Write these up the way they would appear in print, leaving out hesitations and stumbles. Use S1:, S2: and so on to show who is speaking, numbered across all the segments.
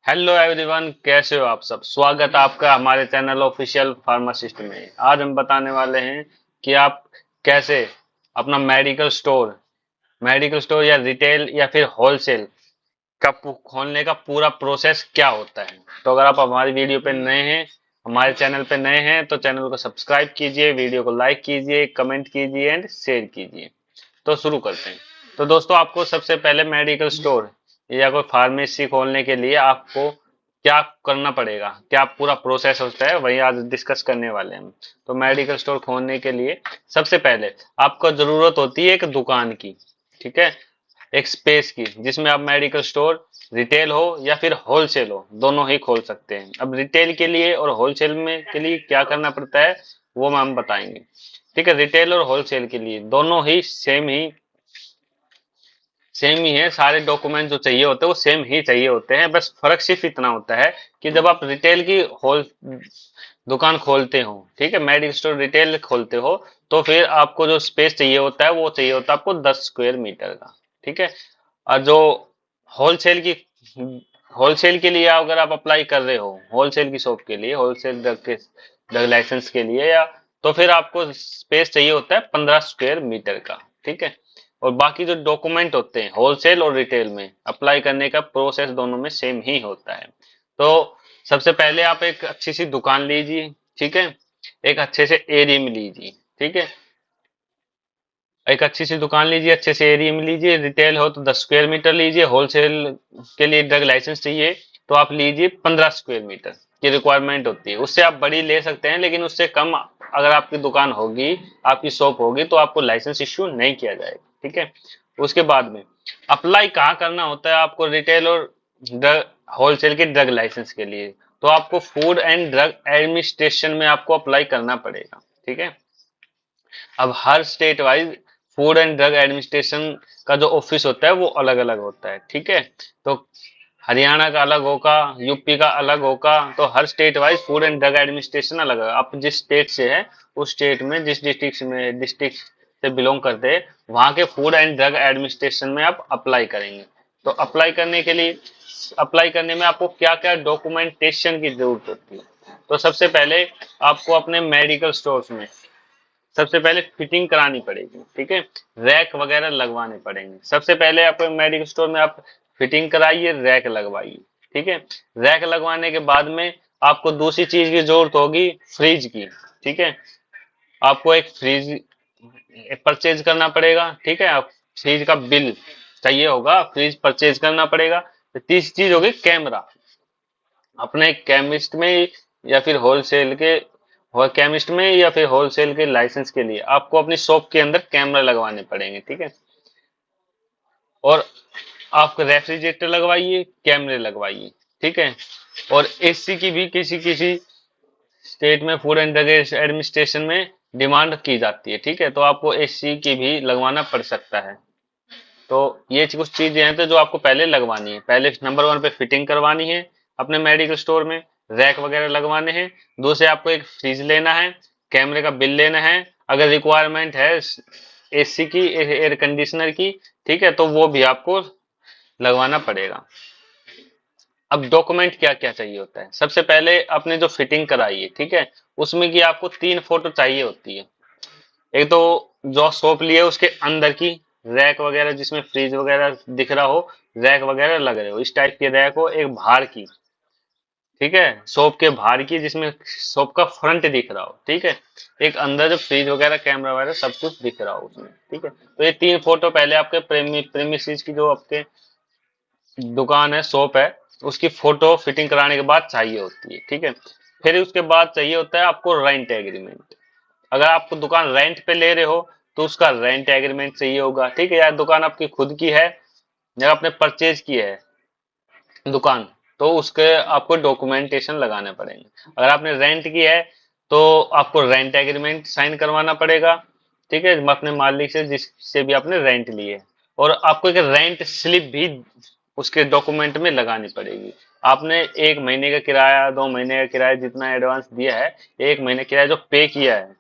S1: Hello everyone, कैसे हो आप सब। स्वागत है आपका हमारे चैनल ऑफिशियल फार्मासिस्ट में। आज हम बताने वाले हैं कि आप कैसे अपना मेडिकल स्टोर या रिटेल या फिर होलसेल का खोलने का पूरा प्रोसेस क्या होता है। तो अगर आप हमारी वीडियो पे नए हैं, हमारे चैनल पे नए हैं, तो चैनल को सब्सक्राइब कीजिए, वीडियो को लाइक कीजिए, कमेंट कीजिए एंड शेयर कीजिए। तो शुरू करते हैं। तो दोस्तों, आपको सबसे पहले मेडिकल स्टोर या कोई फार्मेसी खोलने के लिए आपको क्या करना पड़ेगा, क्या पूरा प्रोसेस होता है, वही आज डिस्कस करने वाले हैं हम। तो मेडिकल स्टोर खोलने के लिए सबसे पहले आपको जरूरत होती है एक दुकान की। ठीक है, एक स्पेस की जिसमें आप मेडिकल स्टोर रिटेल हो या फिर होलसेल हो, दोनों ही खोल सकते हैं। अब रिटेल के लिए और होलसेल में के लिए क्या करना पड़ता है वो हम बताएंगे। ठीक है, रिटेल और होलसेल के लिए दोनों ही सेम ही है। सारे डॉक्यूमेंट जो चाहिए होते हैं वो सेम ही चाहिए होते हैं। बस फर्क सिर्फ इतना होता है कि जब आप रिटेल की होल दुकान खोलते हो, ठीक है, मेडिकल स्टोर रिटेल खोलते हो, तो फिर आपको जो स्पेस चाहिए होता है वो चाहिए होता है आपको 10 स्क्वायर मीटर का। ठीक है। और जो होलसेल की होलसेल के लिए अगर आप अप्लाई कर रहे हो, होलसेल की शॉप के लिए, होलसेल ड्रग लाइसेंस के लिए, या तो फिर आपको स्पेस चाहिए होता है 15 स्क्वायर मीटर का। ठीक है। और बाकी जो डॉक्यूमेंट होते हैं होलसेल और रिटेल में अप्लाई करने का प्रोसेस दोनों में सेम ही होता है। तो सबसे पहले आप एक अच्छी सी दुकान लीजिए। ठीक है, एक अच्छे से एरिया में लीजिए। ठीक है, एक अच्छी सी दुकान लीजिए, अच्छे से एरिया में लीजिए। रिटेल हो तो 10 स्क्वायर मीटर लीजिए, होलसेल के लिए ड्रग लाइसेंस चाहिए तो आप लीजिए 15 स्क्वायर मीटर की रिक्वायरमेंट होती है। उससे आप बड़ी ले सकते हैं, लेकिन उससे कम अगर आपकी दुकान होगी, आपकी शॉप होगी, तो आपको लाइसेंस इश्यू नहीं किया जाएगा। ठीक है। उसके बाद में अप्लाई कहाँ करना होता है आपको रिटेल और ड्रग होलसेल के ड्रग लाइसेंस के लिए? तो आपको फूड एंड ड्रग एडमिनिस्ट्रेशन में आपको अप्लाई करना पड़ेगा। ठीक है। अब हर state wise food and drug administration का जो ऑफिस होता है वो अलग अलग होता है। ठीक है। तो हरियाणा का अलग होगा, यूपी का अलग होगा, तो हर state wise food and drug administration अलग है। आप जिस स्टेट से है उस स्टेट में, जिस डिस्ट्रिक्ट से बिलोंग करते हैं, वहां के फूड एंड ड्रग एडमिनिस्ट्रेशन में आप अप्लाई करेंगे। तो अप्लाई करने में आपको क्या क्या डॉक्यूमेंटेशन की जरूरत होती है? तो सबसे पहले आपको अपने मेडिकल स्टोर्स में सबसे पहले फिटिंग करानी पड़ेगी। ठीक है, रैक वगैरह लगवाने पड़ेंगे। सबसे पहले आप मेडिकल स्टोर में आप फिटिंग कराइए, रैक लगवाइए। ठीक है, रैक लगवाने के बाद में आपको दूसरी चीज की जरूरत होगी, फ्रिज की। ठीक है, आपको एक फ्रिज परचेज करना पड़ेगा। ठीक है, आप फ्रिज का बिल चाहिए होगा, फ्रिज परचेज करना पड़ेगा। तो तीसरी चीज होगी कैमरा। अपने केमिस्ट में या फिर होलसेल के केमिस्ट में या फिर होलसेल के लाइसेंस के लिए आपको अपनी शॉप के अंदर कैमरा लगवाने पड़ेंगे। ठीक है। और आप रेफ्रिजरेटर लगवाइए, कैमरे लगवाइए। ठीक है। और एसी की भी किसी किसी स्टेट में फूड एंड ड्रग एडमिनिस्ट्रेशन में डिमांड की जाती है। ठीक है, तो आपको एसी की भी लगवाना पड़ सकता है। तो ये कुछ चीजें हैं तो जो आपको पहले लगवानी है। पहले नंबर वन पे फिटिंग करवानी है अपने मेडिकल स्टोर में, रैक वगैरह लगवाने हैं। दूसरे आपको एक फ्रिज लेना है, कैमरे का बिल लेना है, अगर रिक्वायरमेंट है एसी की, एयर कंडीशनर की, ठीक है, तो वो भी आपको लगवाना पड़ेगा। अब डॉक्यूमेंट क्या क्या चाहिए होता है? सबसे पहले आपने जो फिटिंग कराई है, ठीक है, उसमें की आपको 3 फोटो चाहिए होती है। एक तो जो शॉप ली है उसके अंदर की रैक वगैरह, जिसमें फ्रिज वगैरह दिख रहा हो, रैक वगैरह लग रहे हो, इस टाइप की रैक हो। एक बाहर की, ठीक है, शॉप के बाहर की जिसमें शॉप का फ्रंट दिख रहा हो। ठीक है, एक अंदर जो फ्रिज वगैरह कैमरा वगैरह सब कुछ दिख रहा हो उसमें। ठीक है, तो ये 3 फोटो पहले आपके प्रेमिसेस की, जो आपके दुकान है, शॉप है, उसकी फोटो फिटिंग कराने के बाद चाहिए होती है। ठीक है, फिर उसके बाद चाहिए होता है आपको रेंट एग्रीमेंट। अगर आपको दुकान रेंट पे ले रहे हो तो उसका रेंट एग्रीमेंट चाहिए होगा। ठीक है, या दुकान आपकी खुद की है या आपने परचेज की है दुकान, तो उसके आपको डॉक्यूमेंटेशन लगाने पड़ेंगे। अगर आपने रेंट की है तो आपको रेंट एग्रीमेंट साइन करवाना पड़ेगा। ठीक है, अपने मालिक से जिससे भी आपने रेंट ली है। और आपको एक रेंट स्लिप भी उसके डॉक्यूमेंट में लगानी पड़ेगी। आपने 1 महीने का किराया, 2 महीने का किराया, जितना एडवांस दिया है, 1 महीने किराया जो पे किया है,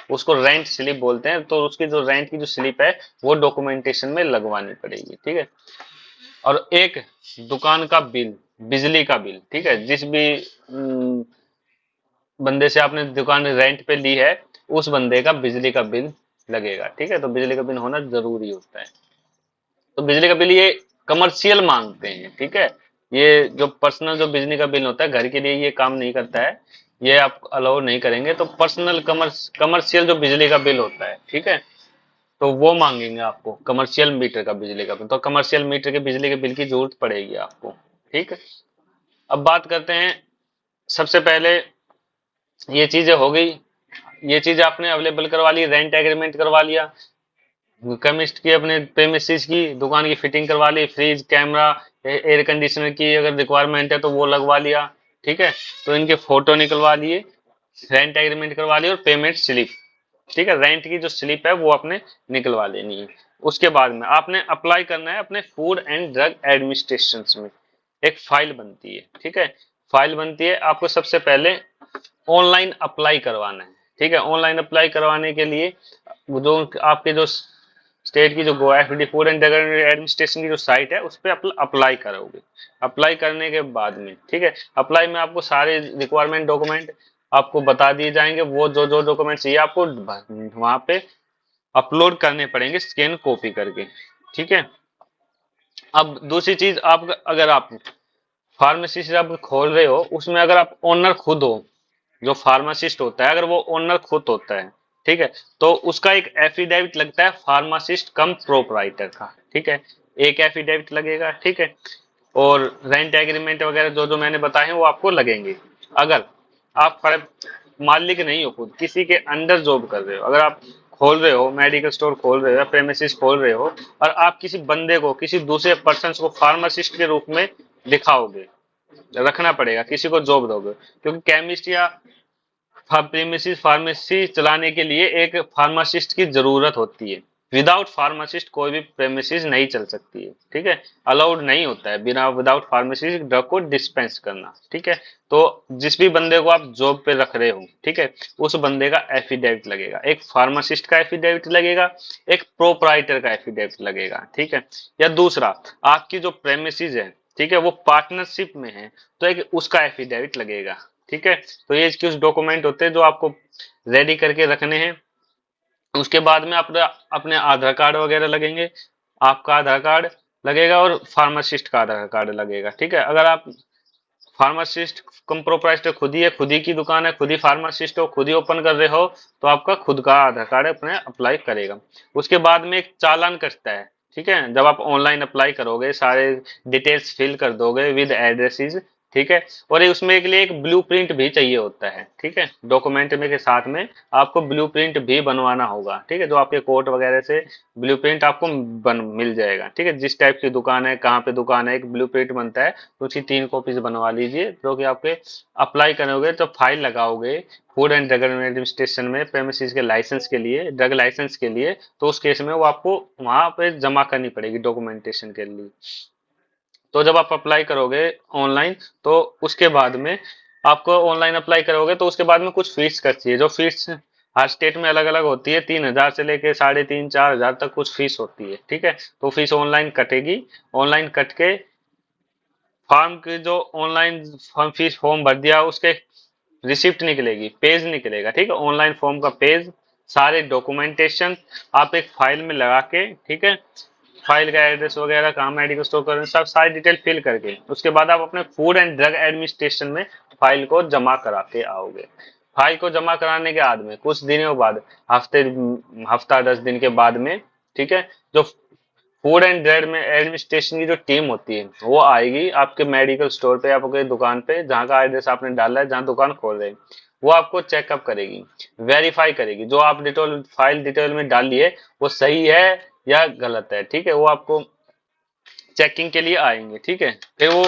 S1: उसको रेंट स्लिप बोलते हैं। तो उसकी जो रेंट की जो स्लिप है वो डॉक्यूमेंटेशन में लगवानी पड़ेगी। ठीक है। और एक दुकान का बिल, बिजली का बिल, ठीक है, जिस भी बंदे से आपने दुकान रेंट पे ली है, उस बंदे का बिजली का बिल लगेगा, ठीक है। तो बिजली का बिल होना जरूरी होता है। तो बिजली का बिल ये कमर्शियल मांगते हैं, ठीक है। ये जो पर्सनल जो बिजली का बिल होता है घर के लिए ये काम नहीं करता है, ये आप अलाउ नहीं करेंगे। तो पर्सनल कमर्शियल जो बिजली का बिल होता है, ठीक है, तो वो मांगेंगे आपको कमर्शियल मीटर का बिजली का बिल। तो कमर्शियल मीटर के बिजली के बिल की जरूरत पड़ेगी आपको, ठीक है। अब बात करते हैं, सबसे पहले ये चीजें हो गई, ये चीज आपने अवेलेबल करवा ली, रेंट एग्रीमेंट करवा लिया, केमिस्ट की अपने प्रेमिसेस की दुकान की फिटिंग करवा ली, फ्रिज कैमरा एयर कंडीशनर की अगर रिक्वायरमेंट है तो वो लगवा लिया, ठीक है। तो इनके फोटो निकलवा लिए, रेंट एग्रीमेंट करवा लिया, और पेमेंट स्लिप, ठीक है, रेंट की जो स्लिप है वो आपने निकलवा लेनी है। उसके बाद में आपने अप्लाई करना है अपने फूड एंड ड्रग एडमिनिस्ट्रेशन में, एक फाइल बनती है, ठीक है। फाइल बनती है, आपको सबसे पहले ऑनलाइन अप्लाई करवाना है, ठीक है। ऑनलाइन अप्लाई करवाने के लिए वो जो आपके जो स्टेट की जो Goa food and drug administration की जो साइट है उस पर अप्लाई करोगे। अप्लाई करने के बाद में, ठीक है, अप्लाई में आपको सारे रिक्वायरमेंट डॉक्यूमेंट आपको बता दिए जाएंगे, वो जो जो डॉक्यूमेंट चाहिए आपको वहां पे अपलोड करने पड़ेंगे स्कैन कॉपी करके, ठीक है। अब दूसरी चीज, आप अगर आप फार्मेसी से आप खोल रहे हो, उसमें अगर आप ओनर खुद हो, जो फार्मासिस्ट होता है अगर वो ओनर खुद होता है, ठीक है, तो उसका एक एफिडेविट लगता है फार्मासिस्ट कम प्रोपराइटर का, ठीक है। एक एफिडेविट लगेगा, ठीक है। और रेंट एग्रीमेंट वगैरह जो जो मैंने बताए हैं वो आपको लगेंगे। अगर आप मालिक नहीं हो, खुद किसी के अंडर जॉब कर रहे हो, अगर आप खोल रहे हो मेडिकल स्टोर खोल रहे हो या प्रेमिसेस खोल रहे हो, और आप किसी बंदे को किसी दूसरे पर्सन को फार्मासिस्ट के रूप में दिखाओगे, रखना पड़ेगा, किसी को जॉब दोगे, क्योंकि केमिस्ट या प्रीमिसिस फार्मेसी चलाने के लिए एक फार्मासिस्ट की जरूरत होती है। विदाउट फार्मासिस्ट कोई भी प्रेमिसिस नहीं चल सकती है, ठीक है। अलाउड नहीं होता है बिना विदाउट फार्मासिस्ट ड्रग को डिस्पेंस करना, ठीक है। तो जिस भी बंदे को आप जॉब पे रख रहे हो, ठीक है, उस बंदे का एफिडेविट लगेगा, एक फार्मासिस्ट का एफिडेविट लगेगा, एक प्रोपराइटर का एफिडेविट लगेगा, ठीक है। या दूसरा, आपकी जो प्रेमिसिस है, ठीक है, वो पार्टनरशिप में है, तो एक उसका एफिडेविट लगेगा, ठीक है। तो ये कुछ डॉक्यूमेंट होते हैं जो आपको रेडी करके रखने हैं। उसके बाद में अपने अपने आधार कार्ड वगैरह लगेंगे, आपका आधार कार्ड लगेगा और फार्मासिस्ट का आधार कार्ड लगेगा, ठीक है। अगर आप फार्मासिस्ट कम प्रोप्राइटर खुद ही है, खुद ही की दुकान है, खुद ही फार्मासिस्ट हो, खुद ही ओपन कर रहे हो, तो आपका खुद का आधार कार्ड अपने अप्लाई करेगा। उसके बाद में एक चालान कटता है, ठीक है, जब आप ऑनलाइन अप्लाई करोगे सारे डिटेल्स फिल कर दोगे विद एड्रेसेस, ठीक है। और ये उसमें के लिए एक ब्लूप्रिंट भी चाहिए होता है, ठीक है, डॉक्यूमेंट में के साथ में आपको ब्लूप्रिंट भी बनवाना होगा, ठीक है, जो आपके कोर्ट वगैरह से ब्लूप्रिंट आपको बन मिल जाएगा, ठीक है। जिस टाइप की दुकान है, कहाँ पे दुकान है, एक ब्लूप्रिंट बनता है, तो उसकी 3 कॉपीज बनवा लीजिए, जो कि आपके अप्लाई करोगे तो फाइल लगाओगे फूड एंड ड्रग एडमिनिस्ट्रेशन में प्रेमिसेस के लाइसेंस के लिए, ड्रग लाइसेंस के लिए, तो उस केस में वो आपको वहां पे जमा करनी पड़ेगी डॉक्यूमेंटेशन के लिए। तो जब आप अप्लाई करोगे ऑनलाइन, तो उसके बाद में आपको ऑनलाइन अप्लाई करोगे तो उसके बाद में कुछ फीस कटती है, जो फीस हर स्टेट में अलग अलग होती है, 3,000 से लेके 3,500-4,000 तक कुछ फीस होती है, ठीक है। तो फीस ऑनलाइन कटेगी, ऑनलाइन कट के फॉर्म की जो ऑनलाइन फॉर्म फीस फॉर्म भर दिया उसके रिसिप्ट निकलेगी, पेज निकलेगा, ठीक है, ऑनलाइन फॉर्म का पेज, सारे डॉक्यूमेंटेशन आप एक फाइल में लगा के, ठीक है, फाइल का एड्रेस वगैरह कहाँ मेडिकल स्टोर कर सब सारी डिटेल फिल करके उसके बाद आप अपने फूड एंड ड्रग एडमिनिस्ट्रेशन में फाइल को जमा करा के आओगे। फाइल को जमा कराने के बाद में कुछ दिनों बाद, हफ्ते हफ्ता 10 दिन के बाद में, ठीक है, जो फूड एंड ड्रग में एडमिनिस्ट्रेशन की जो टीम होती है वो आएगी आपके मेडिकल स्टोर पे, आपके दुकान पे जहाँ का एड्रेस आपने डाला है, जहाँ दुकान खोल रहे हैं, वो आपको चेकअप करेगी, वेरीफाई करेगी, जो आप डिटेल फाइल डिटेल में डाली है वो सही है या गलत है, ठीक है। वो आपको चेकिंग के लिए आएंगे, ठीक है। फिर वो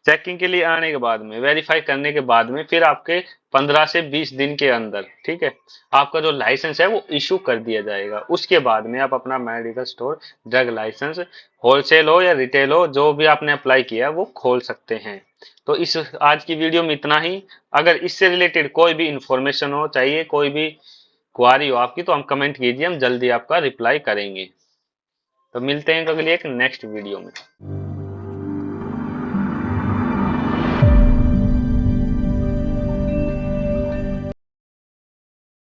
S1: चेकिंग के लिए आने के बाद में, वेरीफाई करने के बाद में, फिर आपके 15 से 20 दिन के अंदर, ठीक है, आपका जो लाइसेंस है वो इशू कर दिया जाएगा। उसके बाद में आप अपना medical store drug licence wholesale हो या रिटेल हो, जो भी आपने अप्लाई किया वो खोल सकते हैं। तो इस आज की वीडियो में इतना ही। अगर इससे रिलेटेड कोई भी इंफॉर्मेशन हो चाहिए, कोई भी क्वारी हो आपकी, तो हम कमेंट कीजिए, हम जल्दी आपका रिप्लाई करेंगे। तो मिलते हैं अगली एक नेक्स्ट वीडियो में।